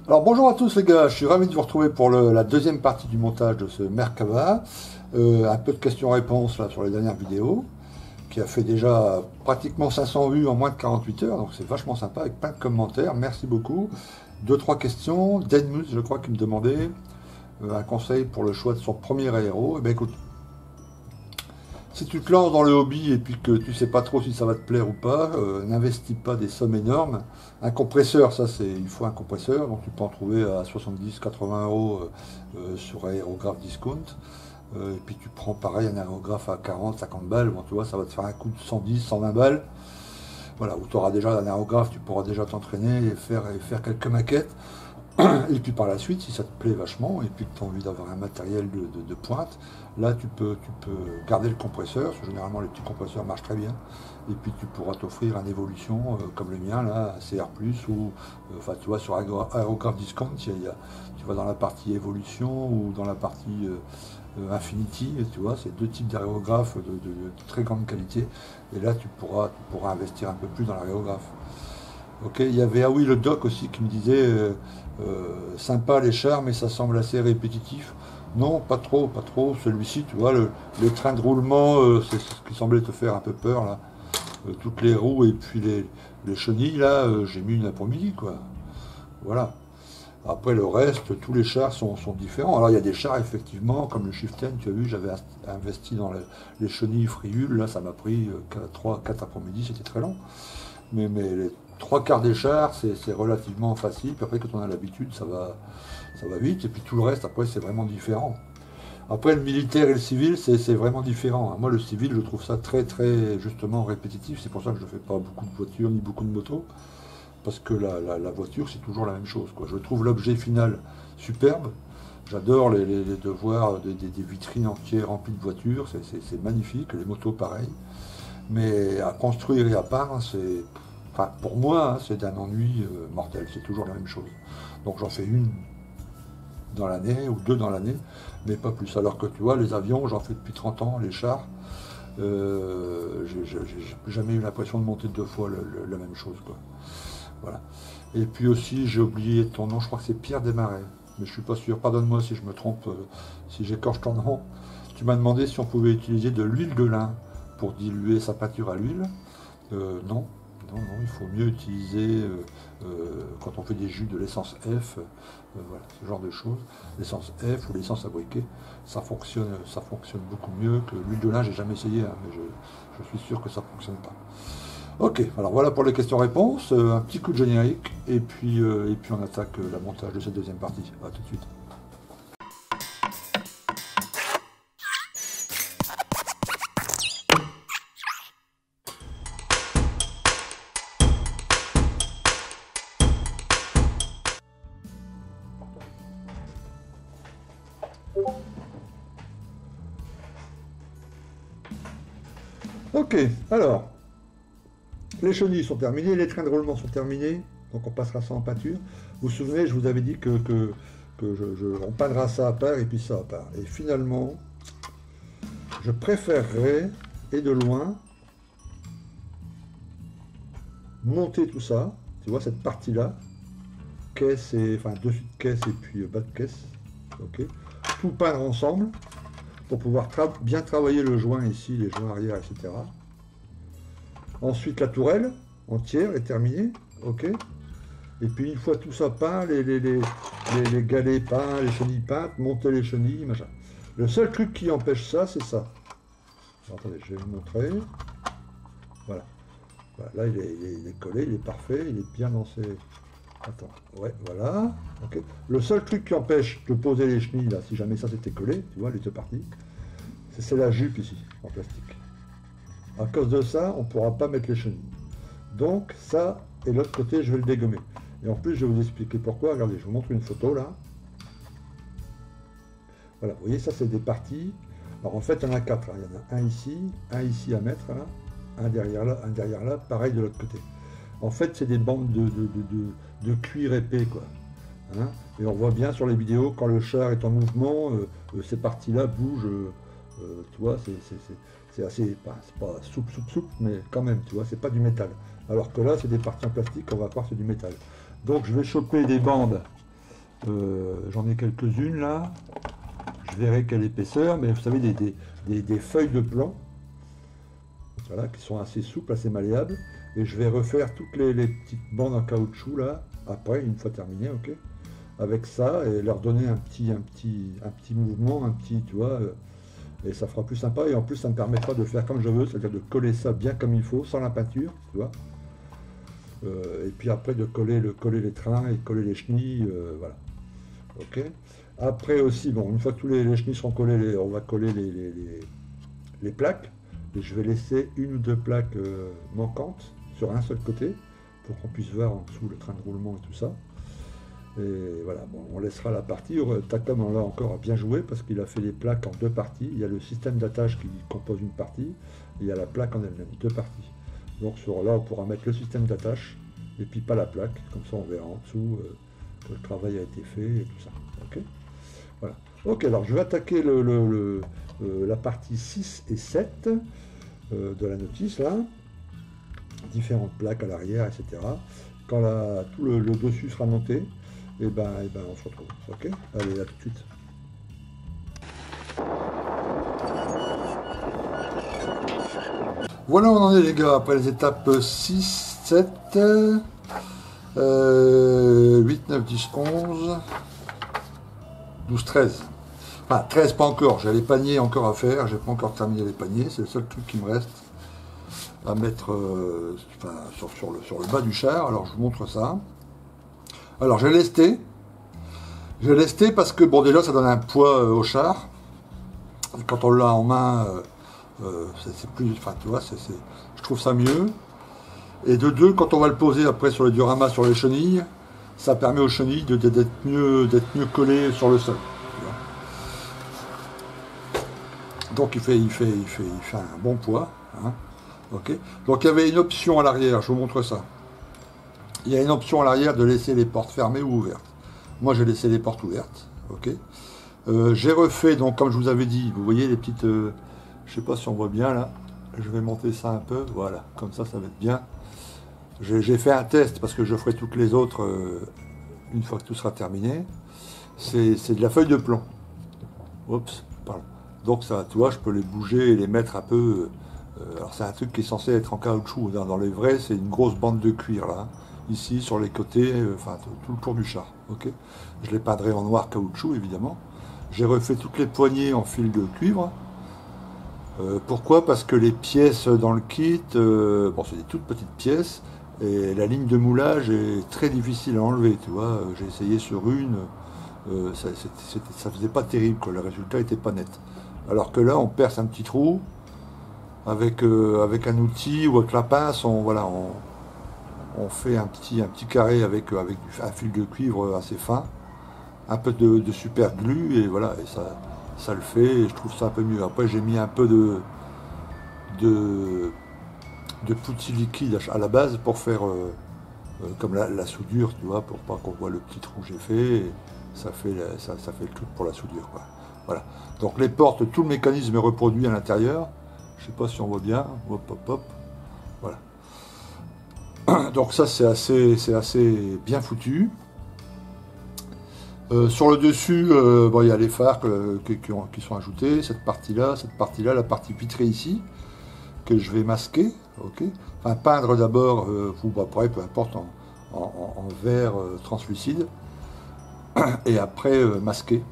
Alors bonjour à tous les gars, je suis ravi de vous retrouver pour la deuxième partie du montage de ce Merkava. Un peu de questions-réponses là sur les dernières vidéos, qui a fait déjà pratiquement 500 vues en moins de 48 heures, donc c'est vachement sympa avec plein de commentaires, merci beaucoup. Deux, trois questions. Denmus, je crois, qui me demandait un conseil pour le choix de son premier aéro. Eh bien écoute, si tu te lances dans le hobby et puis que tu sais pas trop si ça va te plaire ou pas, n'investis pas des sommes énormes. Un compresseur, ça c'est, il faut un compresseur, donc tu peux en trouver à 70-80 euros sur Aérographe Discount. Et puis tu prends pareil un aérographe à 40-50 balles, bon tu vois, ça va te faire un coût de 110-120 balles. Voilà, où tu auras déjà un aérographe, tu pourras déjà t'entraîner et faire quelques maquettes. Et puis par la suite, si ça te plaît vachement, et puis que tu as envie d'avoir un matériel de pointe, là tu peux garder le compresseur, parce que généralement les petits compresseurs marchent très bien, et puis tu pourras t'offrir un évolution comme le mien, là, un CR+, ou, enfin tu vois, sur Aérographe Discount, tu vas dans la partie évolution, ou dans la partie Infinity, et tu vois, c'est deux types d'aérographes de très grande qualité, et là tu pourras investir un peu plus dans l'aérographe. Ok, il y avait, ah oui, le doc aussi qui me disait sympa les chars, mais ça semble assez répétitif. Non, pas trop, pas trop. Celui-ci, tu vois, les trains de roulement, c'est ce qui semblait te faire un peu peur là. Toutes les roues et puis les chenilles là, j'ai mis une après-midi quoi. Voilà. Après le reste, tous les chars sont différents. Alors il y a des chars effectivement, comme le Chieftain, tu as vu, j'avais investi dans les chenilles Friul, là ça m'a pris 3-4 après-midi, c'était très long. Mais les trois quarts des chars, c'est relativement facile. Puis après, quand on a l'habitude, ça va vite. Et puis tout le reste, après, c'est vraiment différent. Après, le militaire et le civil, c'est vraiment différent. Moi, le civil, je trouve ça très, très, justement, répétitif. C'est pour ça que je ne fais pas beaucoup de voitures ni beaucoup de motos. Parce que la voiture, c'est toujours la même chose, quoi. Je trouve l'objet final superbe. J'adore de voir des vitrines entières remplies de voitures. C'est magnifique. Les motos, pareil. Mais à construire et à peindre, c'est, enfin, pour moi, hein, c'est d'un ennui mortel. C'est toujours la même chose. Donc j'en fais une dans l'année ou deux dans l'année, mais pas plus. Alors que tu vois, les avions, j'en fais depuis 30 ans, les chars, j'ai jamais eu l'impression de monter deux fois la même chose, quoi. Voilà. Et puis aussi, j'ai oublié ton nom, je crois que c'est Pierre Desmarais, mais je suis pas sûr. Pardonne-moi si je me trompe, si j'écorche ton nom. Tu m'as demandé si on pouvait utiliser de l'huile de lin pour diluer sa peinture à l'huile. Non, non, non, il faut mieux utiliser quand on fait des jus de l'essence F, voilà, ce genre de choses. L'essence F ou l'essence à briquet, ça fonctionne beaucoup mieux que l'huile de lin. J'ai jamais essayé, hein, mais je suis sûr que ça fonctionne pas. Ok, alors voilà pour les questions-réponses. Un petit coup de générique et puis on attaque la montage de cette deuxième partie. A tout de suite. Ok, alors, les chenilles sont terminées, les trains de roulement sont terminés, donc on passera ça en peinture. Vous vous souvenez, je vous avais dit on peindra ça à part et puis ça à part. Et finalement, je préférerais, et de loin, monter tout ça, tu vois cette partie-là, caisse et, enfin dessus de caisse et puis bas de caisse, ok, tout peindre ensemble pour pouvoir bien travailler le joint ici, les joints arrière, etc. Ensuite la tourelle entière est terminée, ok. Et puis une fois tout ça peint, les galets peints, les chenilles peintes, monter les chenilles, machin. Le seul truc qui empêche ça, c'est ça. Alors, attendez, je vais vous montrer. Voilà. Voilà, là il est collé, il est parfait, il est bien dans ses... Attends, ouais, voilà. Okay. Le seul truc qui empêche de poser les chenilles, là, si jamais ça s'était collé, tu vois, les deux parties, c'est la jupe ici, en plastique. À cause de ça, on ne pourra pas mettre les chenilles. Donc ça, et l'autre côté, je vais le dégommer. Et en plus, je vais vous expliquer pourquoi. Regardez, je vous montre une photo là. Voilà, vous voyez, ça c'est des parties. Alors en fait, il y en a quatre. Hein. Il y en a un ici à mettre, là, un derrière là, pareil de l'autre côté. En fait, c'est des bandes de cuir épais, quoi. Hein, et on voit bien sur les vidéos, quand le char est en mouvement, ces parties-là bougent. Tu vois, c'est assez, c'est pas souple, mais quand même, tu vois, c'est pas du métal. Alors que là, c'est des parties en plastique, on va voir, c'est du métal. Donc je vais choper des bandes J'en ai quelques-unes là. Je verrai quelle épaisseur, mais vous savez, des feuilles de plan, voilà, qui sont assez souples, assez malléables. Et je vais refaire toutes les petites bandes en caoutchouc là, après, une fois terminé, ok, avec ça, et leur donner un petit mouvement, un petit, tu vois, et ça fera plus sympa. Et en plus, ça me permettra de faire comme je veux, c'est-à-dire de coller ça bien comme il faut, sans la peinture, tu vois. Et puis après, de coller les trains et coller les chenilles, voilà. Ok. Après aussi, bon, une fois que tous les chenilles seront collées, on va coller les plaques. Et je vais laisser une ou deux plaques manquantes sur un seul côté pour qu'on puisse voir en dessous le train de roulement et tout ça. Et voilà, bon, on laissera la partie. Takom on l'a encore bien joué parce qu'il a fait les plaques en deux parties. Il y a le système d'attache qui compose une partie et il y a la plaque en elle-même, deux parties. Donc là, on pourra mettre le système d'attache et puis pas la plaque. Comme ça, on verra en dessous que le travail a été fait et tout ça. Ok. Voilà. Ok, alors je vais attaquer la partie 6 et 7 de la notice, là. Différentes plaques à l'arrière, etc. Quand tout le dessus sera monté, et ben on se retrouve. Ok. Allez, à tout de suite. Voilà, on en est les gars, après les étapes 6, 7, 8, 9, 10, 11... 12, 13. Enfin, 13 pas encore, j'ai les paniers encore à faire, j'ai pas encore terminé les paniers, c'est le seul truc qui me reste à mettre enfin, sur le bas du char. Alors je vous montre ça. Alors j'ai lesté parce que bon, déjà ça donne un poids au char. Quand on l'a en main, c'est plus, enfin tu vois, je trouve ça mieux. Et de deux, quand on va le poser après sur le diorama, sur les chenilles, ça permet aux chenilles d'être mieux collées sur le sol. Donc il fait un bon poids. Hein, okay. Donc il y avait une option à l'arrière, je vous montre ça. Il y a une option à l'arrière de laisser les portes fermées ou ouvertes. Moi j'ai laissé les portes ouvertes. Okay. J'ai refait, donc comme je vous avais dit, vous voyez les petites... je sais pas si on voit bien là. Je vais monter ça un peu, voilà, comme ça va être bien. J'ai fait un test parce que je ferai toutes les autres une fois que tout sera terminé. C'est de la feuille de plomb. Oups, pardon. Donc ça, tu vois, je peux les bouger et les mettre un peu. Alors c'est un truc qui est censé être en caoutchouc. Dans les vrais, c'est une grosse bande de cuir là. Ici, sur les côtés, enfin tout le tour du char. Ok. Je les peindrai en noir caoutchouc évidemment. J'ai refait toutes les poignées en fil de cuivre. Pourquoi? Parce que les pièces dans le kit, bon, c'est des toutes petites pièces. Et la ligne de moulage est très difficile à enlever, tu vois. J'ai essayé sur une, ça faisait pas terrible, quoi. Le résultat était pas net. Alors que là, on perce un petit trou avec un outil ou avec la pince, on fait un petit carré avec un fil de cuivre assez fin, un peu de super glue et voilà, et ça le fait. Et je trouve ça un peu mieux. Après, j'ai mis un peu de poutis liquide à la base pour faire comme la soudure, tu vois, pour pas qu'on voit le petit trou que j'ai fait. Et ça fait le truc pour la soudure, quoi. Voilà. Donc les portes, tout le mécanisme est reproduit à l'intérieur. Je sais pas si on voit bien. Hop, hop, hop. Voilà. Donc ça c'est assez bien foutu. Sur le dessus, bon, il y a les phares qui sont ajoutés. Cette partie-là, la partie vitrée ici, que je vais masquer, ok. Enfin, peindre d'abord, ou après, peu importe, en verre translucide, et après masquer,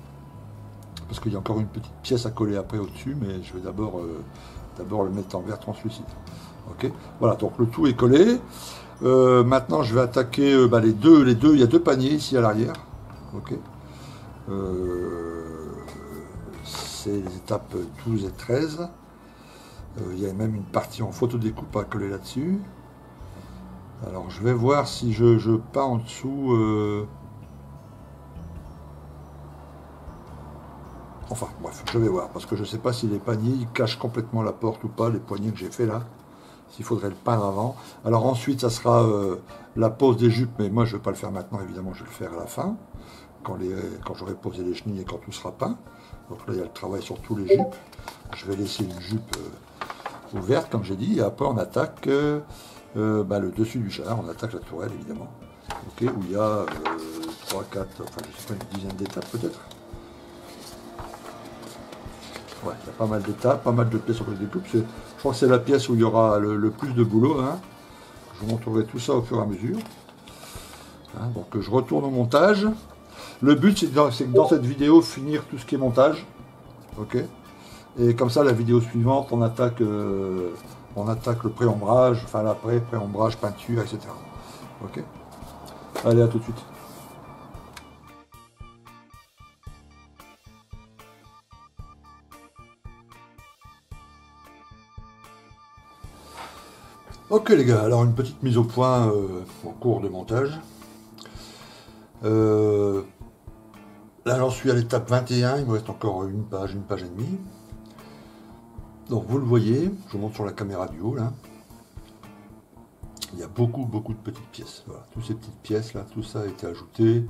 parce qu'il y a encore une petite pièce à coller après au-dessus, mais je vais d'abord le mettre en verre translucide. Ok. Voilà, donc le tout est collé. Maintenant, je vais attaquer les deux. Il y a deux paniers ici à l'arrière. Ok. C'est les étapes 12 et 13. Il y a même une partie en photo découpe à coller là-dessus. Alors je vais voir si je peins en dessous. Enfin bref, je vais voir, parce que je ne sais pas si les paniers ils cachent complètement la porte ou pas, les poignées que j'ai fait là. S'il faudrait le peindre avant. Alors ensuite ça sera la pose des jupes, mais moi je ne vais pas le faire maintenant, évidemment je vais le faire à la fin, quand j'aurai posé les chenilles et quand tout sera peint. Donc là il y a le travail sur tous les jupes. Je vais laisser une jupe ouverte comme j'ai dit, et après on attaque le dessus du char, on attaque la tourelle évidemment, ok, où il y a 3, 4, enfin je sais pas, une dizaine d'étapes peut-être. Ouais, il y a pas mal d'étapes, pas mal de pièces sur le découpe. Je crois que c'est la pièce où il y aura le plus de boulot. Hein. Je vous montrerai tout ça au fur et à mesure. Hein, donc je retourne au montage. Le but c'est que dans cette vidéo, finir tout ce qui est montage. Ok. Et comme ça, la vidéo suivante, on attaque le pré-ombrage, enfin l'après, pré-ombrage, peinture, etc. Ok. Allez, à tout de suite. Ok les gars, alors une petite mise au point en cours de montage. Là j'en suis à l'étape 21, il me reste encore une page et demie. Donc vous le voyez, je vous montre sur la caméra du haut là. Il y a beaucoup de petites pièces. Voilà, toutes ces petites pièces là, tout ça a été ajouté.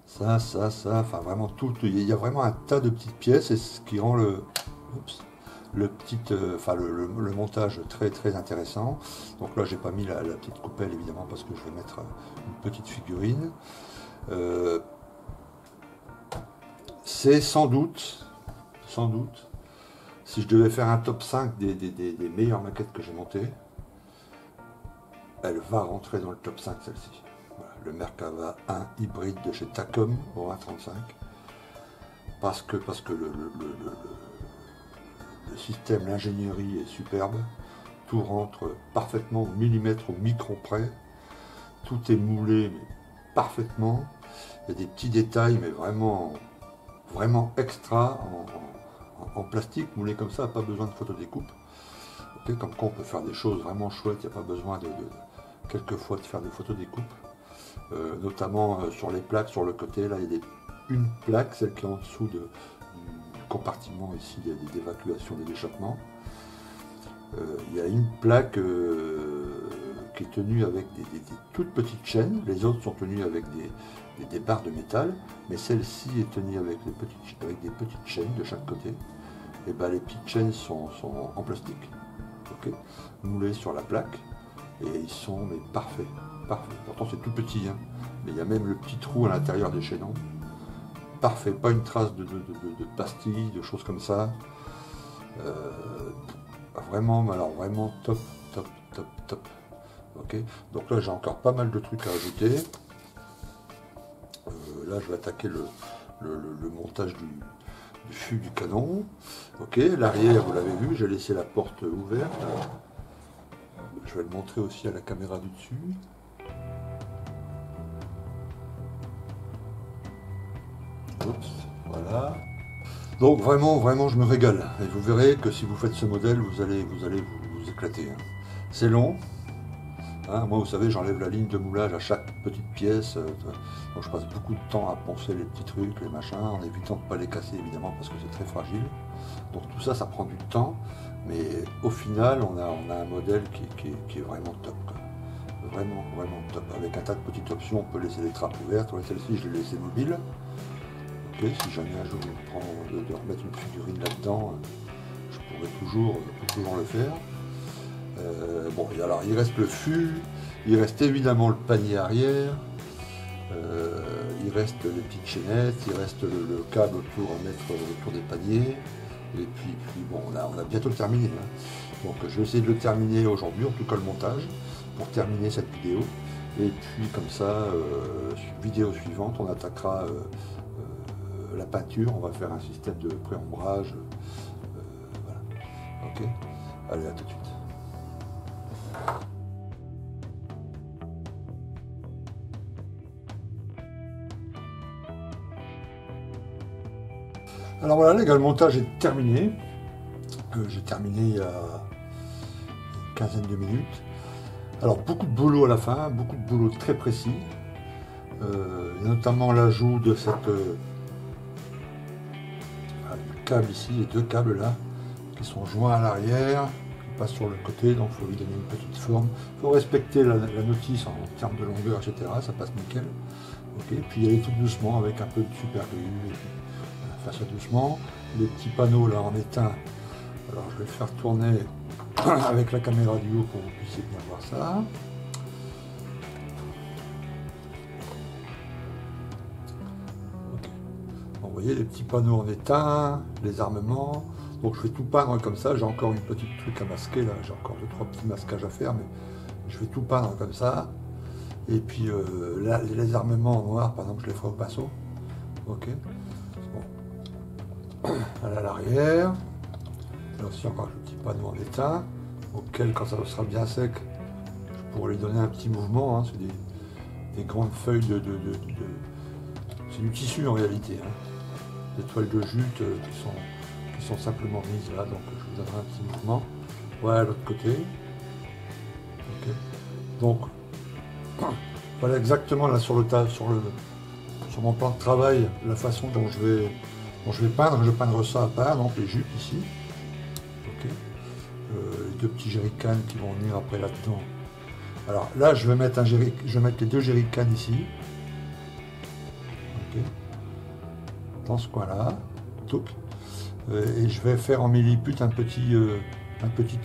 Ça, enfin vraiment tout. Il y a vraiment un tas de petites pièces et ce qui rend le montage très intéressant. Donc là j'ai pas mis la petite coupelle évidemment parce que je vais mettre une petite figurine. C'est sans doute, si je devais faire un top 5 des meilleures maquettes que j'ai montées, elle va rentrer dans le top 5 celle-ci. Voilà, le Merkava 1 hybride de chez Takom au 1.35 parce que le système, l'ingénierie est superbe, tout rentre parfaitement au millimètre, au micron près, tout est moulé mais parfaitement, il y a des petits détails mais vraiment extra en plastique, moulé comme ça, pas besoin de photodécoupe. Okay, comme quoi on peut faire des choses vraiment chouettes, il n'y a pas besoin quelquefois de faire des photodécoupes. Notamment sur les plaques, sur le côté, là il y a une plaque, celle qui est en dessous du compartiment ici d'évacuation des échappements. Il y a une plaque qui est tenue avec des toutes petites chaînes, les autres sont tenues avec des barres de métal, mais celle-ci est tenue avec des petites chaînes de chaque côté. Et ben, les petites chaînes sont en plastique, okay, moulées sur la plaque, et ils sont mais parfaits. Pourtant c'est tout petit, hein, mais il y a même le petit trou à l'intérieur des chaînons. Parfait, pas une trace de pastilles, de choses comme ça. Vraiment, alors vraiment top. Ok, donc là j'ai encore pas mal de trucs à ajouter. Là je vais attaquer le montage du fût du canon. Ok, l'arrière vous l'avez vu, j'ai laissé la porte ouverte. Je vais le montrer aussi à la caméra du dessus. Oups, voilà. Donc vraiment je me régale. Et vous verrez que si vous faites ce modèle, vous allez vous éclater. Hein. C'est long. Hein, moi vous savez, j'enlève la ligne de moulage à chaque petite pièce. Donc je passe beaucoup de temps à poncer les petits trucs, les machins, en évitant de ne pas les casser évidemment parce que c'est très fragile. Donc tout ça, ça prend du temps. Mais au final, on a un modèle qui est vraiment top. Quoi. Vraiment top. Avec un tas de petites options, on peut laisser les trappes ouvertes. Ouais, celle-ci, je l'ai laissée mobile. Okay, si jamais un jour je prends de remettre une figurine là-dedans, je pourrais toujours le faire. Bon, et alors il reste le fût, il reste évidemment le panier arrière, il reste les petites chaînettes, il reste le câble autour à mettre autour des paniers, et puis bon, on a bientôt terminé. Hein. Donc je vais essayer de le terminer aujourd'hui, en tout cas le montage, pour terminer cette vidéo. Et puis comme ça, vidéo suivante, on attaquera la peinture, on va faire un système de pré-ombrage. Voilà. Ok. Allez, à tout de suite. Alors voilà les gars, le montage est terminé. J'ai terminé il y a une quinzaine de minutes. Alors beaucoup de boulot à la fin, beaucoup de boulot très précis. Notamment l'ajout de cette du câble ici, les deux câbles là, qui sont joints à l'arrière, qui passent sur le côté, donc il faut lui donner une petite forme. Il faut respecter la notice en termes de longueur, etc. Ça passe nickel. Okay. Puis y aller tout doucement avec un peu de super glue. Faire ça doucement. Les petits panneaux là en éteint. Alors je vais le faire tourner avec la caméra du haut pour que vous puissiez bien voir ça. voyez les petits panneaux en étain, les armements. Donc je vais tout peindre comme ça. J'ai encore une petite truc à masquer là. J'ai encore 2-3 petits masquages à faire, mais je vais tout peindre comme ça. Et puis là, les armements en noir, par exemple, je les ferai au pinceau. Ok. Bon. Là, à l'arrière. Là aussi encore un petit panneau en étain, auquel quand ça sera bien sec, je pourrais lui donner un petit mouvement. Hein. C'est des grandes feuilles c'est du tissu en réalité. Hein. Des toiles de jute qui sont simplement mises là, donc je vous donnerai un petit mouvement. Voilà l'autre côté. Okay. Donc voilà exactement là sur mon plan de travail, la façon dont je vais peindre. Je vais peindre ça à part, donc les jupes ici. Okay. Les 2 petits jerrycans qui vont venir après là-dedans. Alors là, je vais mettre les 2 jerrycans ici. Okay. Dans ce coin-là. Et je vais faire en millipute un petit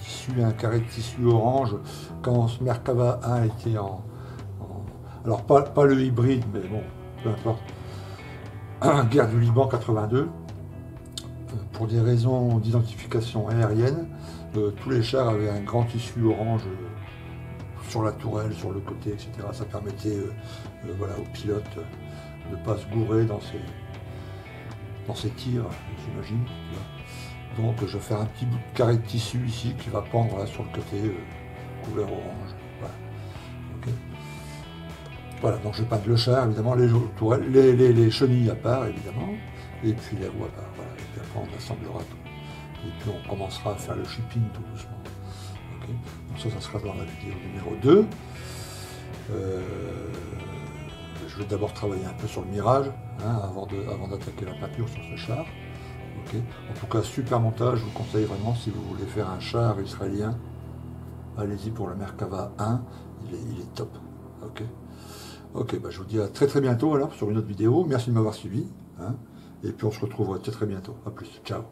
tissu, un carré de tissu orange, quand ce Merkava 1 était alors pas le hybride, mais bon, peu importe. Guerre du Liban 82. Pour des raisons d'identification aérienne, tous les chars avaient un grand tissu orange sur la tourelle, sur le côté, etc. Ça permettait voilà, aux pilotes de ne pas se gourer dans ces tirs, j'imagine. Donc je vais faire un petit bout de carré de tissu ici qui va pendre là sur le côté, couleur orange. Voilà. Okay. Voilà, donc je peins le char, évidemment, tourelles, les chenilles à part, évidemment, et puis les roues à part. Voilà. Et puis après on assemblera tout. Et puis on commencera à faire le shipping tout doucement. Okay. Donc ça sera dans la vidéo numéro 2. Je vais d'abord travailler un peu sur le mirage, hein, avant d'attaquer la peinture sur ce char. Okay. En tout cas, super montage, je vous conseille vraiment, si vous voulez faire un char israélien, allez-y pour le Merkava 1, il est top. Ok, bah, je vous dis à très très bientôt alors sur une autre vidéo. Merci de m'avoir suivi, hein, et puis on se retrouvera très très bientôt. À plus, ciao.